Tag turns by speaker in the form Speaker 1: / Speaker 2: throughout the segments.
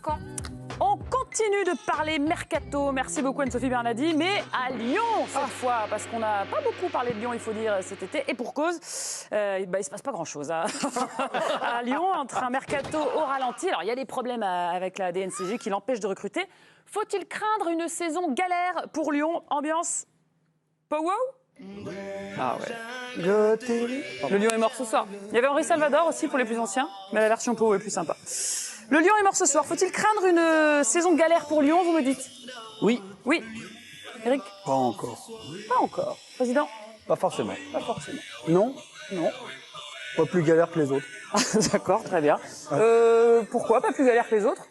Speaker 1: 5 ans.
Speaker 2: On continue de parler mercato. Merci beaucoup Anne-Sophie Bernadi, mais à Lyon cette fois, parce qu'on n'a pas beaucoup parlé de Lyon, il faut dire, cet été, et pour cause, il ne se passe pas grand-chose à Lyon, entre un mercato au ralenti. Alors il y a des problèmes avec la DNCG qui l'empêchent de recruter. Faut-il craindre une saison galère pour Lyon? Ambiance pow-wow?
Speaker 3: Ah ouais.
Speaker 2: Le Lion est mort ce soir. Il y avait Henri Salvador aussi pour les plus anciens, mais la version pow est plus sympa. Le Lion est mort ce soir. Faut-il craindre une saison galère pour Lyon, vous me dites?
Speaker 3: Oui.
Speaker 2: Oui. Eric?
Speaker 4: Pas encore.
Speaker 2: Pas encore. Président?
Speaker 3: Pas forcément.
Speaker 2: Pas forcément.
Speaker 4: Non, non. Pas plus galère que les autres.
Speaker 2: D'accord, très bien. Pourquoi pas plus galère que les autres?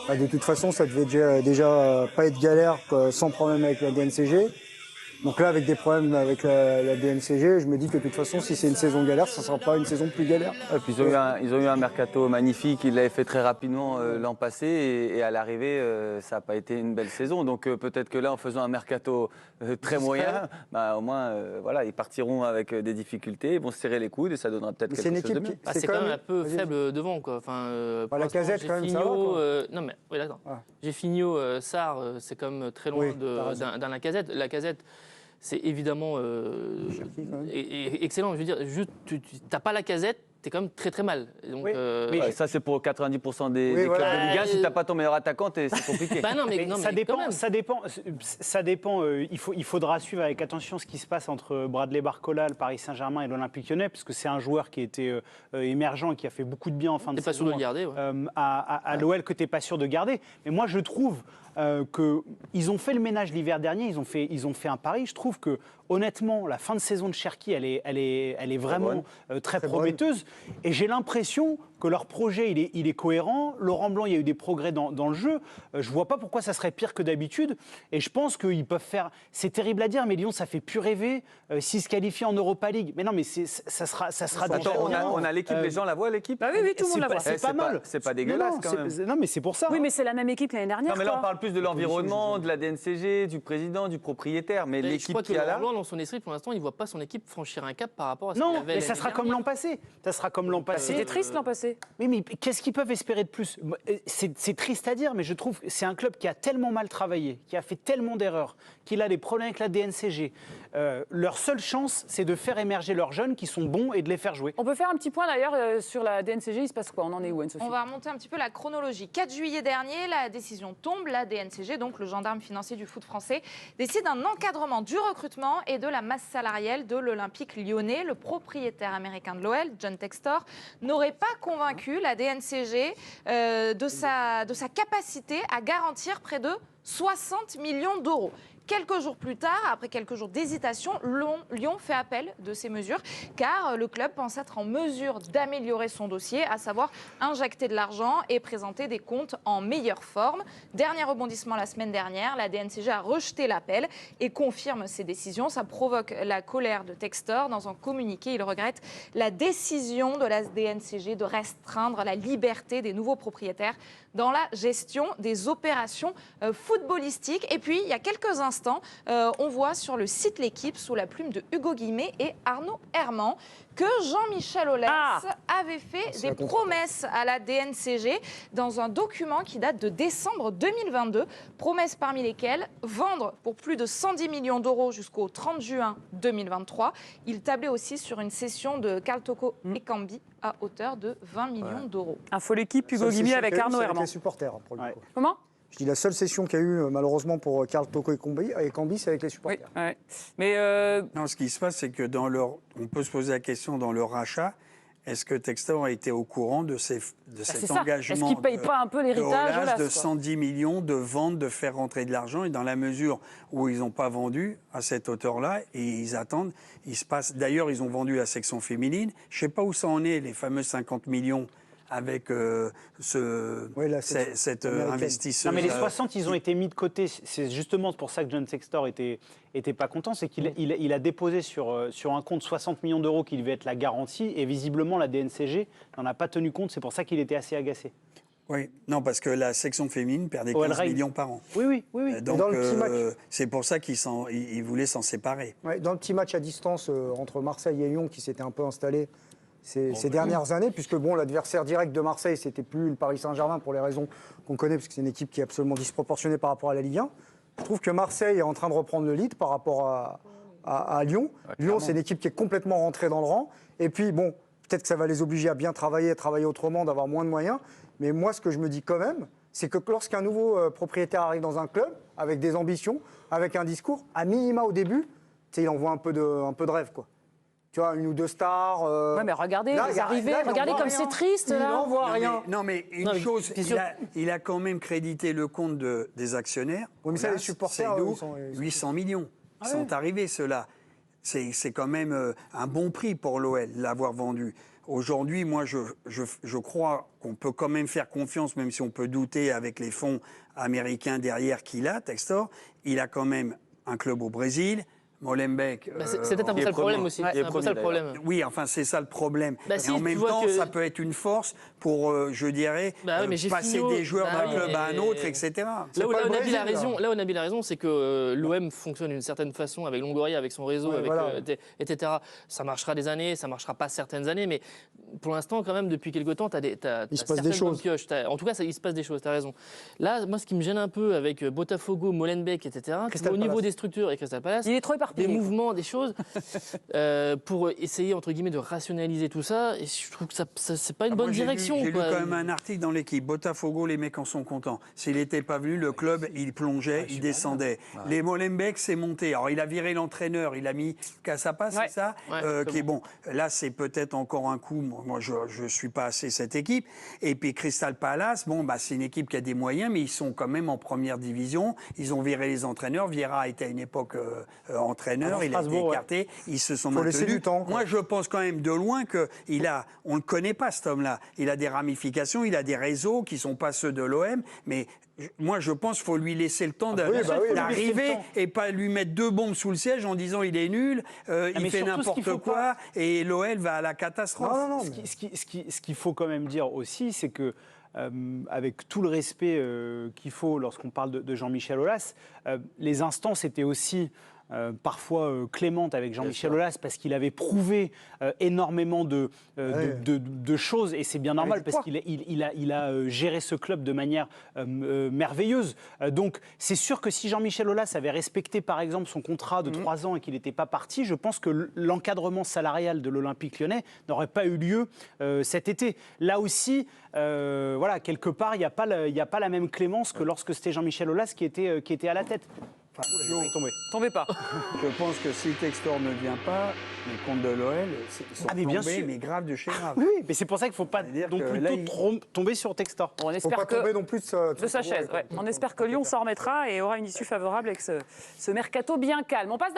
Speaker 4: De toute façon, ça devait déjà pas être galère sans problème avec la DNCG. Donc là, avec des problèmes avec la DNCG, je me dis que de toute façon, si c'est une saison galère, ça ne sera pas une saison plus galère.
Speaker 3: Et puis ils ont eu un mercato magnifique, ils l'avaient fait très rapidement l'an passé et à l'arrivée, ça n'a pas été une belle saison. Donc peut-être que là, en faisant un mercato très moyen, au moins, voilà, ils partiront avec des difficultés, ils vont se serrer les coudes et ça donnera peut-être quelque chose de mieux.
Speaker 5: C'est quand même un peu faible devant, quoi.
Speaker 4: Enfin, la Casette, quand même, ça va, quoi.
Speaker 5: Non, mais oui, d'accord. Géfinio, Sarr, c'est quand même très loin d'un Lacazette. Lacazette, c'est évidemment excellent. Je veux dire, tu n'as pas Lacazette, tu es quand même très très mal. Donc,
Speaker 3: ça, c'est pour 90% des clubs de Ligue 1. Si tu n'as pas ton meilleur attaquant, c'est compliqué.
Speaker 6: Ça dépend. Il faudra suivre avec attention ce qui se passe entre Bradley Barcola, le Paris Saint-Germain et l'Olympique Lyonnais, parce que c'est un joueur qui était émergent et qui a fait beaucoup de bien en fin de saison.
Speaker 5: Tu n'es pas sûr de le garder,
Speaker 6: à l'OL que tu n'es pas sûr de garder. Mais moi, je trouve qu'ils ont fait le ménage l'hiver dernier, ils ont fait un pari. Je trouve que, honnêtement, la fin de saison de Cherki, elle est vraiment très prometteuse. Et j'ai l'impression que leur projet, il est cohérent. Laurent Blanc, il y a eu des progrès dans le jeu. Je ne vois pas pourquoi ça serait pire que d'habitude. Et je pense qu'ils peuvent faire... C'est terrible à dire, mais Lyon, ça fait plus rêver. S'ils se qualifient en Europa League. Mais non, mais ça sera déjà...
Speaker 3: On a l'équipe, les gens la voient, l'équipe?
Speaker 2: Oui, tout le monde la voit.
Speaker 6: C'est pas mal.
Speaker 3: C'est pas dégueulasse, quand même.
Speaker 6: Non, mais c'est pour ça.
Speaker 2: Oui, mais c'est la même équipe l'année dernière.
Speaker 3: Non, mais là, on parle plus de l'environnement, de la DNCG, du président, du propriétaire. Mais l'équipe qui a là...
Speaker 5: Laurent, dans son esprit, pour l'instant, il ne voit pas son équipe franchir un cap par rapport à ce
Speaker 6: qu'il
Speaker 5: avait.
Speaker 6: Non, mais ça sera comme l'an passé.
Speaker 2: C'était triste l'an passé.
Speaker 6: Oui, mais qu'est-ce qu'ils peuvent espérer de plus? C'est triste à dire, mais je trouve que c'est un club qui a tellement mal travaillé, qui a fait tellement d'erreurs, qu'il a des problèmes avec la DNCG. Leur seule chance, c'est de faire émerger leurs jeunes qui sont bons et de les faire jouer.
Speaker 2: On peut faire un petit point d'ailleurs sur la DNCG. Il se passe quoi? On en est où, Anne-Sophie?
Speaker 1: On va remonter un petit peu la chronologie. 4 juillet dernier, la décision tombe. La DNCG, donc le gendarme financier du foot français, décide un encadrement du recrutement et de la masse salariale de l'Olympique lyonnais. Le propriétaire américain de l'OL, John Textor, n'aurait pas convaincu la DNCG de sa capacité à garantir près de 60 millions d'euros. Quelques jours plus tard, après quelques jours d'hésitation, Lyon fait appel de ces mesures car le club pense être en mesure d'améliorer son dossier, à savoir injecter de l'argent et présenter des comptes en meilleure forme. Dernier rebondissement la semaine dernière, la DNCG a rejeté l'appel et confirme ses décisions. Ça provoque la colère de Textor. Dans un communiqué, il regrette la décision de la DNCG de restreindre la liberté des nouveaux propriétaires dans la gestion des opérations footballistiques. Et puis, il y a quelques instants, on voit sur le site L'Équipe, sous la plume de Hugo Guillemet et Arnaud Herman, que Jean-Michel Aulas avait fait des promesses à la DNCG dans un document qui date de décembre 2022. Promesses parmi lesquelles vendre pour plus de 110 millions d'euros jusqu'au 30 juin 2023. Il tablait aussi sur une cession de Karl Toko et Cambi à hauteur de 20 millions d'euros.
Speaker 2: Info L'Équipe, Hugo Guillemet avec Arnaud Herman.
Speaker 4: Les supporters, pour le coup.
Speaker 2: Comment?
Speaker 4: Je dis la seule session qu'il y a eu malheureusement pour Karl Toko et Cambi, c'est avec les supporters.
Speaker 2: Oui. Mais
Speaker 7: non, ce qui se passe, c'est que on peut se poser la question dans leur rachat, est-ce que Textor a été au courant de cet engagement?
Speaker 2: Est-ce qu'il ne paye pas un peu l'héritage
Speaker 7: de 110 millions de ventes, de faire rentrer de l'argent, et dans la mesure où ils n'ont pas vendu à cette hauteur-là, et ils attendent, d'ailleurs, ils ont vendu la section féminine. Je ne sais pas où ça en est, les fameux 50 millions avec cet investisseur.
Speaker 6: Non, mais les 60, ils ont été mis de côté. C'est justement pour ça que John Textor était pas content. C'est qu'il a déposé sur un compte 60 millions d'euros qui devait être la garantie. Et visiblement, la DNCG n'en a pas tenu compte. C'est pour ça qu'il était assez agacé.
Speaker 7: Oui, non, parce que la section féminine perdait 15 millions par an.
Speaker 6: Oui.
Speaker 7: Donc,
Speaker 4: dans le petit match.
Speaker 7: c'est pour ça qu'ils voulaient s'en séparer.
Speaker 4: Ouais, dans le petit match à distance entre Marseille et Lyon qui s'était un peu installé ces dernières années, puisque bon, l'adversaire direct de Marseille, c'était plus le Paris Saint-Germain pour les raisons qu'on connaît, parce que c'est une équipe qui est absolument disproportionnée par rapport à la Ligue 1. Je trouve que Marseille est en train de reprendre le lead par rapport à Lyon. Lyon, c'est une équipe qui est complètement rentrée dans le rang. Et puis, bon, peut-être que ça va les obliger à bien travailler, à travailler autrement, d'avoir moins de moyens. Mais moi, ce que je me dis quand même, c'est que lorsqu'un nouveau propriétaire arrive dans un club, avec des ambitions, avec un discours, à minima au début, il envoie un peu de rêve, quoi. Tu vois, une ou deux stars.
Speaker 2: Ouais, mais regardez les arrivées, regardez comme c'est triste,
Speaker 4: Il
Speaker 2: là.
Speaker 4: n'en voit rien.
Speaker 7: Non, mais une chose, il a quand même crédité le compte des actionnaires.
Speaker 4: Oui, mais ça, les
Speaker 7: Là,
Speaker 4: supporters,
Speaker 7: c'est
Speaker 4: eux,
Speaker 7: d'où
Speaker 4: ils sont-
Speaker 7: 800 millions. Ils sont arrivés, ceux-là. C'est quand même un bon prix pour l'OL, l'avoir vendu. Aujourd'hui, moi, je crois qu'on peut quand même faire confiance, même si on peut douter avec les fonds américains derrière qu'il a, Textor. Il a quand même un club au Brésil. Molenbeek.
Speaker 5: C'est peut-être un peu ça le problème aussi. C'est un peu ça le problème.
Speaker 7: Oui, enfin, c'est ça le problème.
Speaker 5: Si,
Speaker 7: et en
Speaker 5: tu
Speaker 7: même
Speaker 5: vois
Speaker 7: temps,
Speaker 5: que-
Speaker 7: ça peut être une force pour, je dirais,
Speaker 5: mais
Speaker 7: passer
Speaker 5: Géfinho,
Speaker 7: des joueurs d'un
Speaker 5: oui,
Speaker 7: club à un
Speaker 5: mais-
Speaker 7: autre, etc.
Speaker 5: Là où
Speaker 4: pas le
Speaker 5: Nabil a
Speaker 4: Brésil,
Speaker 5: raison, là où Nabil a raison, c'est que l'OM fonctionne d'une certaine façon avec Longoria, avec son réseau,
Speaker 4: Ouais,
Speaker 5: avec,
Speaker 4: voilà.
Speaker 5: etc. Ça marchera des années, ça marchera pas certaines années, mais pour l'instant, quand même, depuis quelques temps,
Speaker 4: Il se passe des
Speaker 5: certaines
Speaker 4: choses.
Speaker 5: bonnes pioches. En tout cas, il se passe des choses, tu as raison. Là, moi, ce qui me gêne un peu avec Botafogo, Molenbeek, etc.,
Speaker 4: Crystal
Speaker 5: au niveau
Speaker 4: Palace.
Speaker 5: des structures et Crystal Palace,
Speaker 2: Il est trop
Speaker 5: des
Speaker 2: éparpillé.
Speaker 5: mouvements, des choses, pour essayer, entre guillemets, de rationaliser tout ça, et je trouve que ça c'est pas une bonne
Speaker 7: Moi, j'ai
Speaker 5: direction.
Speaker 7: lu
Speaker 5: quoi.
Speaker 7: quand même un article dans l'équipe. Botafogo, les mecs en sont contents. S'il n'était pas venu, le club, il plongeait, il descendait. Les Molenbeek, c'est monté. Alors, il a viré l'entraîneur, il a mis Cassapa,
Speaker 2: Ouais.
Speaker 7: c'est ça qui est bon. Là, c'est peut-être encore un coup. Moi, je ne suis pas assez cette équipe. Et puis, Crystal Palace, bon, bah, c'est une équipe qui a des moyens, mais ils sont quand même en première division. Ils ont viré les entraîneurs. Vieira était à une époque entraîneur.
Speaker 4: Avant
Speaker 7: Il a été
Speaker 4: Strasbourg, ouais.
Speaker 7: écarté. Ils se sont
Speaker 4: Faut laisser
Speaker 7: maintenus.
Speaker 4: du temps, quoi.
Speaker 7: Moi, je pense quand même de loin qu'il a, on le connaît pas cet homme-là. Il a des ramifications, il a des réseaux qui sont pas ceux de l'OM, mais moi, je pense qu'il faut lui laisser le temps
Speaker 4: oui, bah oui, faut lui laisser
Speaker 7: d'arriver
Speaker 4: le temps.
Speaker 7: et pas lui mettre 2 bombes sous le siège en disant il est nul,
Speaker 6: mais
Speaker 7: il fait
Speaker 6: surtout, ce qu'il faut
Speaker 7: n'importe quoi
Speaker 6: pas-
Speaker 7: et l'OL va à la catastrophe.
Speaker 4: Non, non,
Speaker 6: Ce qu'il faut quand même dire aussi, c'est que avec tout le respect qu'il faut lorsqu'on parle de Jean-Michel Aulas, les instances étaient aussi parfois clémente avec Jean-Michel Aulas parce qu'il avait prouvé énormément de choses et c'est bien normal parce qu'il a géré ce club de manière merveilleuse. Donc c'est sûr que si Jean-Michel Aulas avait respecté par exemple son contrat de 3 ans et qu'il n'était pas parti, je pense que l'encadrement salarial de l'Olympique Lyonnais n'aurait pas eu lieu cet été. Là aussi, voilà, quelque part, il n'y a pas la même clémence que lorsque c'était Jean-Michel Aulas qui était à la tête.
Speaker 7: Enfin,
Speaker 2: Tombez pas.
Speaker 7: je pense que si Textor ne vient pas, les comptes de l'OL sont
Speaker 6: Ah, mais bien
Speaker 7: tombés,
Speaker 6: sûr.
Speaker 7: mais grave de chez grave.
Speaker 6: Oui, mais c'est pour ça qu'il ne faut pas
Speaker 7: C'est-à-dire
Speaker 6: non
Speaker 7: que
Speaker 6: plus
Speaker 7: là,
Speaker 6: tomber sur Textor.
Speaker 2: Bon, on
Speaker 4: Faut
Speaker 2: espère
Speaker 4: pas tomber
Speaker 2: que
Speaker 4: non plus
Speaker 2: de sa chaise. Ouais. On espère que Lyon s'en remettra et aura une issue favorable avec ce mercato bien calme. On passe